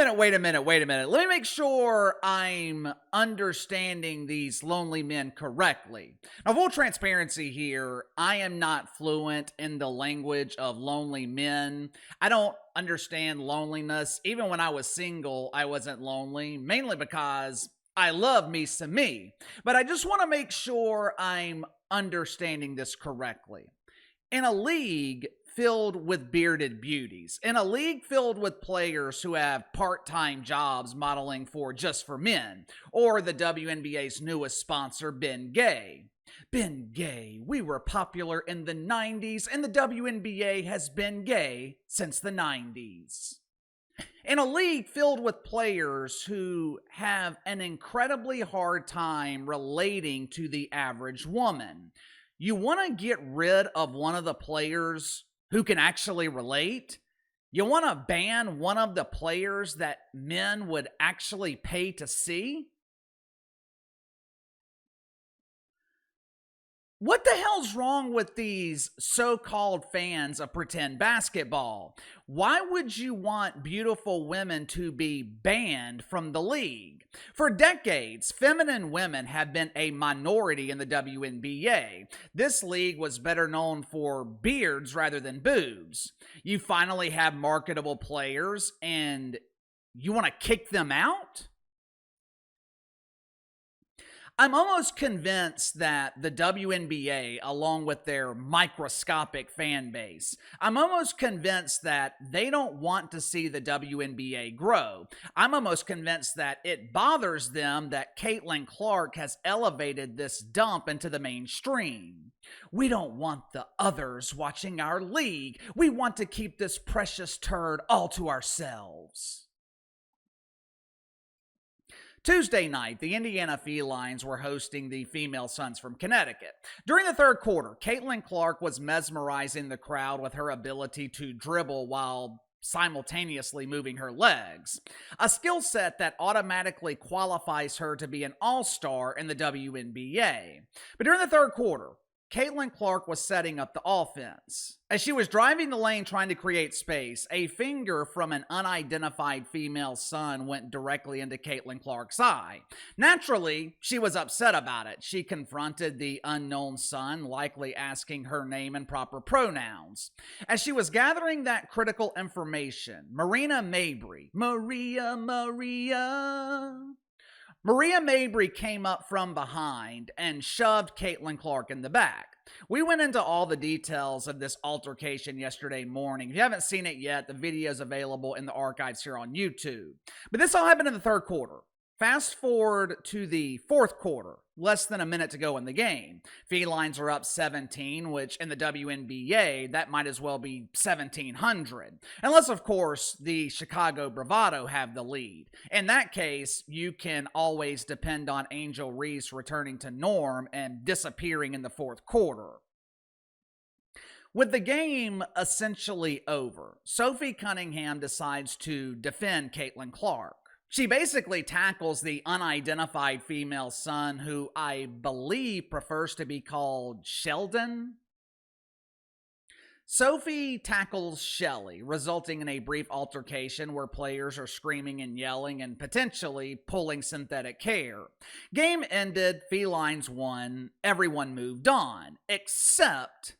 a minute. Let me make sure I'm understanding these lonely men correctly. Now, full transparency here, I am not fluent in the language of lonely men. I don't understand loneliness. Even when I was single, I wasn't lonely, mainly because I love me some me. But I just want to make sure I'm understanding this correctly. In a league filled with bearded beauties, in a league filled with players who have part-time jobs modeling for Just for Men, or the WNBA's newest sponsor, Ben Gay. Ben Gay, we were popular in the 90s, and the WNBA has been gay since the 90s. In a league filled with players who have an incredibly hard time relating to the average woman, you want to get rid of one of the players who can actually relate? You want to ban one of the players that men would actually pay to see? What the hell's wrong with these so-called fans of pretend basketball? Why would you want beautiful women to be banned from the league? For decades, feminine women have been a minority in the WNBA. This league was better known for beards rather than boobs. You finally have marketable players and you want to kick them out? I'm almost convinced that the WNBA, along with their microscopic fan base, I'm almost convinced that they don't want to see the WNBA grow. I'm almost convinced that it bothers them that Caitlin Clark has elevated this dump into the mainstream. We don't want the others watching our league. We want to keep this precious turd all to ourselves. Tuesday night, the Indiana Felines were hosting the Female Suns from Connecticut. During the third quarter, Caitlin Clark was mesmerizing the crowd with her ability to dribble while simultaneously moving her legs, a skill set that automatically qualifies her to be an all-star in the WNBA. But during the third quarter, Caitlin Clark was setting up the offense. As she was driving the lane trying to create space, a finger from an unidentified female Sun went directly into Caitlin Clark's eye. Naturally, she was upset about it. She confronted the unknown Sun, likely asking her name and proper pronouns. As she was gathering that critical information, Marina Mabrey, Marina Mabrey came up from behind and shoved Caitlin Clark in the back. We went into all the details of this altercation yesterday morning. If you haven't seen it yet, the video is available in the archives here on YouTube. But this all happened in the third quarter. Fast forward to the fourth quarter, less than a minute to go in the game. Felines are up 17, which in the WNBA, that might as well be 1,700. Unless, of course, the Chicago Bravado have the lead. In that case, you can always depend on Angel Reese returning to norm and disappearing in the fourth quarter. With the game essentially over, Sophie Cunningham decides to defend Caitlin Clark. She basically tackles the unidentified female Sun, who I believe prefers to be called Sheldon. Sophie tackles Shelly, resulting in a brief altercation where players are screaming and yelling and potentially pulling synthetic hair. Game ended, Felines won, everyone moved on, except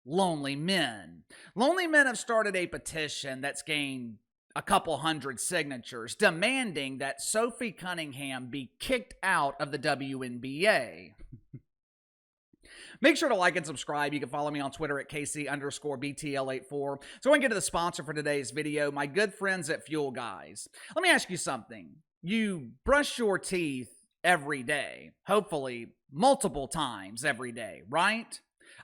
Lonely Men. Lonely Men have started a petition that's gained a couple hundred signatures demanding that Sophie Cunningham be kicked out of the WNBA. Make sure to like and subscribe. You can follow me on Twitter at KC_BTL84. So I want to get to the sponsor for today's video, my good friends at Fuel Guys. Let me ask you something. You brush your teeth every day, hopefully multiple times every day, right?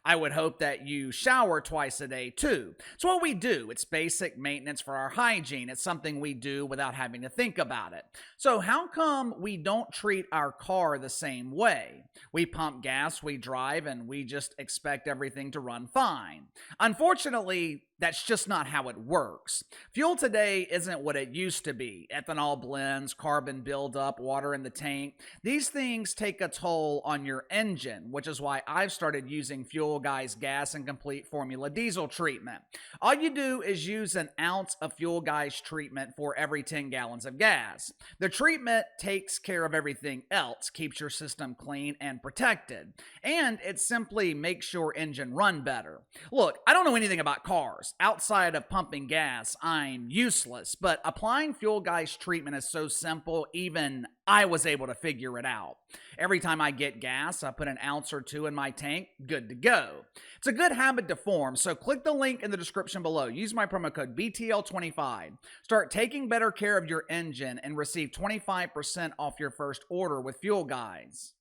I would hope that you shower twice a day too. So what we do, it's basic maintenance for our hygiene. It's something we do without having to think about it. So how come we don't treat our car the same way? We pump gas, we drive, and we just expect everything to run fine. Unfortunately, That's just not how it works. Fuel today isn't what it used to be. Ethanol blends, carbon buildup, water in the tank. These things take a toll on your engine, which is why I've started using Fuel Guy's gas and complete formula diesel treatment. All you do is use an ounce of Fuel Guy's treatment for every 10 gallons of gas. The treatment takes care of everything else, keeps your system clean and protected, and it simply makes your engine run better. Look, I don't know anything about cars. Outside of pumping gas, I'm useless, but applying Fuel Guy's treatment is so simple, even I was able to figure it out. Every time I get gas, I put an ounce or two in my tank, good to go. It's a good habit to form, so click the link in the description below. Use my promo code BTL25. Start taking better care of your engine and receive 25% off your first order with Fuel Guys.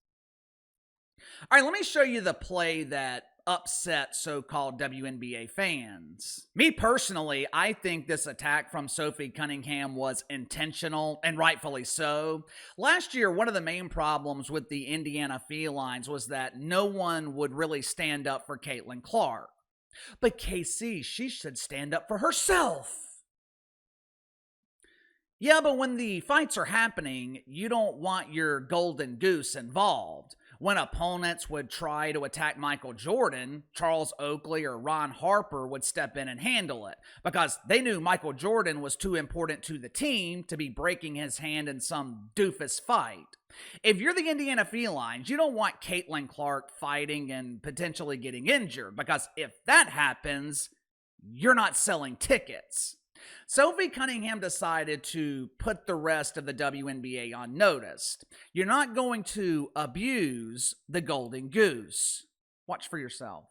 All right, let me show you the play that upset so-called WNBA fans. Me personally, I think this attack from Sophie Cunningham was intentional, and rightfully so. Last year, one of the main problems with the Indiana Felines was that no one would really stand up for Caitlin Clark. But KC, she should stand up for herself. Yeah, but when the fights are happening, you don't want your golden goose involved. When opponents would try to attack Michael Jordan, Charles Oakley or Ron Harper would step in and handle it because they knew Michael Jordan was too important to the team to be breaking his hand in some doofus fight. If you're the Indiana Felines, you don't want Caitlin Clark fighting and potentially getting injured because if that happens, you're not selling tickets. Sophie Cunningham decided to put the rest of the WNBA on notice. You're not going to abuse the golden goose. Watch for yourself.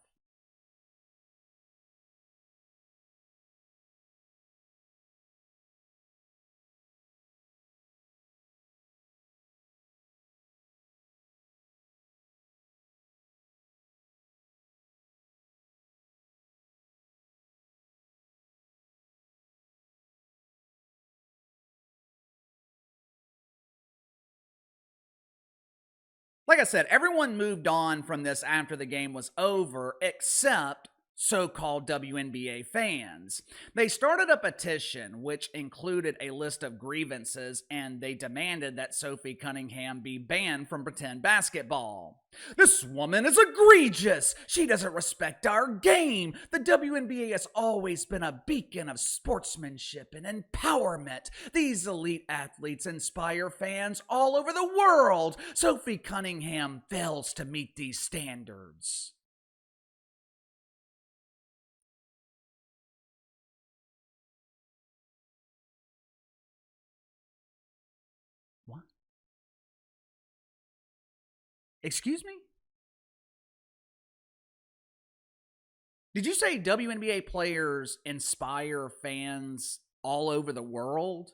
Like I said, everyone moved on from this after the game was over, except so-called WNBA fans. They started a petition which included a list of grievances, and they demanded that Sophie Cunningham be banned from pretend basketball. This woman is egregious. She doesn't respect our game. The WNBA has always been a beacon of sportsmanship and empowerment. These elite athletes inspire fans all over the world. Sophie Cunningham fails to meet these standards. What? Excuse me? Did you say WNBA players inspire fans all over the world?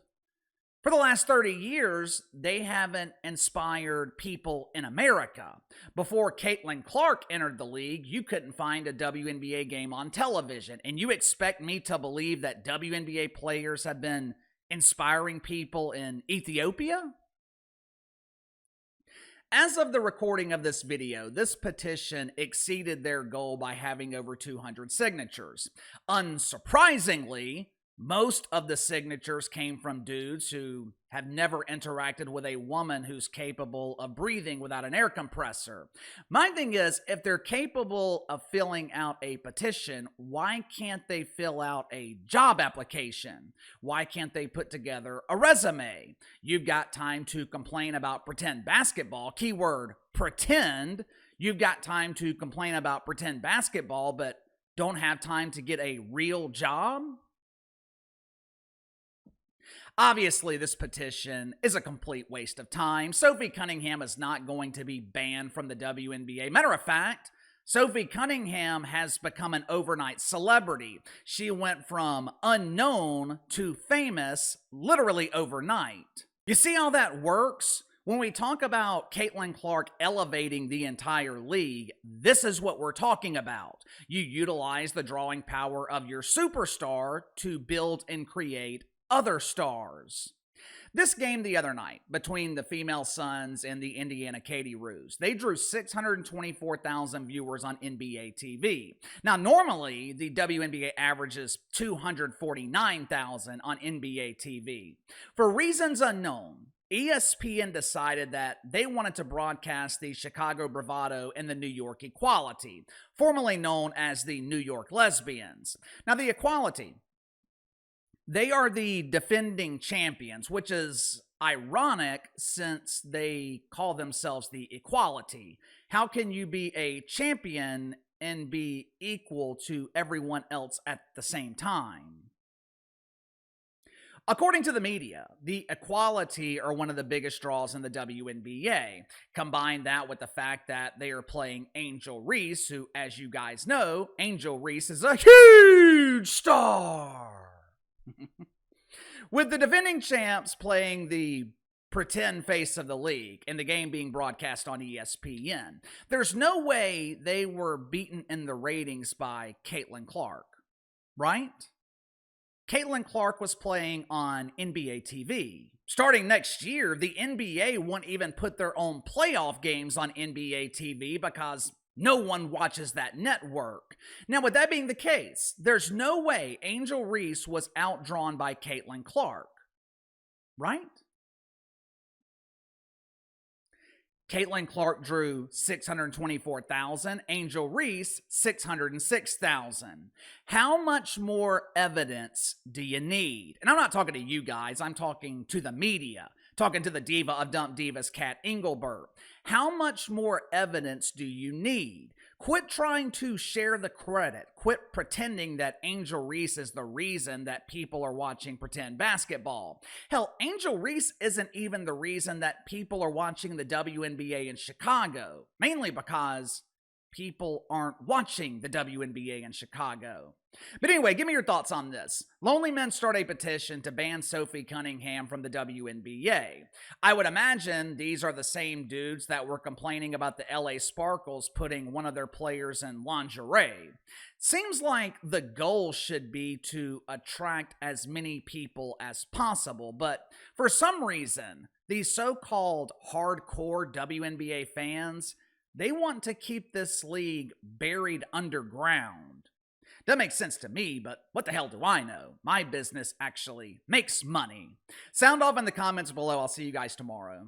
For the last 30 years, they haven't inspired people in America. Before Caitlin Clark entered the league, you couldn't find a WNBA game on television. And you expect me to believe that WNBA players have been inspiring people in Ethiopia? As of the recording of this video, this petition exceeded their goal by having over 200 signatures. Unsurprisingly, most of the signatures came from dudes who have never interacted with a woman who's capable of breathing without an air compressor. My thing is, if they're capable of filling out a petition, why can't they fill out a job application? Why can't they put together a resume? You've got time to complain about pretend basketball, keyword pretend. You've got time to complain about pretend basketball, but don't have time to get a real job? Obviously, this petition is a complete waste of time. Sophie Cunningham is not going to be banned from the WNBA. Matter of fact, Sophie Cunningham has become an overnight celebrity. She went from unknown to famous literally overnight. You see how that works? When we talk about Caitlin Clark elevating the entire league, this is what we're talking about. You utilize the drawing power of your superstar to build and create other stars. This game the other night between the female Suns and the Indiana Katy Roos, they drew 624,000 viewers on NBA TV. Now, normally the WNBA averages 249,000 on NBA TV. For reasons unknown, ESPN decided that they wanted to broadcast the Chicago Bravado and the New York Equality, formerly known as the New York Lesbians. Now, the Equality, they are the defending champions, which is ironic since they call themselves the Equality. How can you be a champion and be equal to everyone else at the same time? According to the media, the Equality are one of the biggest draws in the WNBA. Combine that with the fact that they are playing Angel Reese, who, as you guys know, Angel Reese is a huge star. With the defending champs playing the pretend face of the league and the game being broadcast on ESPN, there's no way they were beaten in the ratings by Caitlin Clark, right? Caitlin Clark was playing on NBA TV. Starting next year, the NBA won't even put their own playoff games on NBA TV because no one watches that network. Now, with that being the case, there's no way Angel Reese was outdrawn by Caitlin Clark, right? Caitlin Clark drew 624,000, Angel Reese 606,000. How much more evidence do you need? And I'm not talking to you guys, I'm talking to the media, talking to the diva of Dump Divas, Kat Engelbert. How much more evidence do you need? Quit trying to share the credit. Quit pretending that Angel Reese is the reason that people are watching pretend basketball. Hell, Angel Reese isn't even the reason that people are watching the WNBA in Chicago, mainly because people aren't watching the WNBA in Chicago. But anyway, give me your thoughts on this. Lonely men start a petition to ban Sophie Cunningham from the WNBA. I would imagine these are the same dudes that were complaining about the LA Sparkles putting one of their players in lingerie. Seems like the goal should be to attract as many people as possible, but for some reason, these so-called hardcore WNBA fans, they want to keep this league buried underground. That makes sense to me, but what the hell do I know? My business actually makes money. Sound off in the comments below. I'll see you guys tomorrow.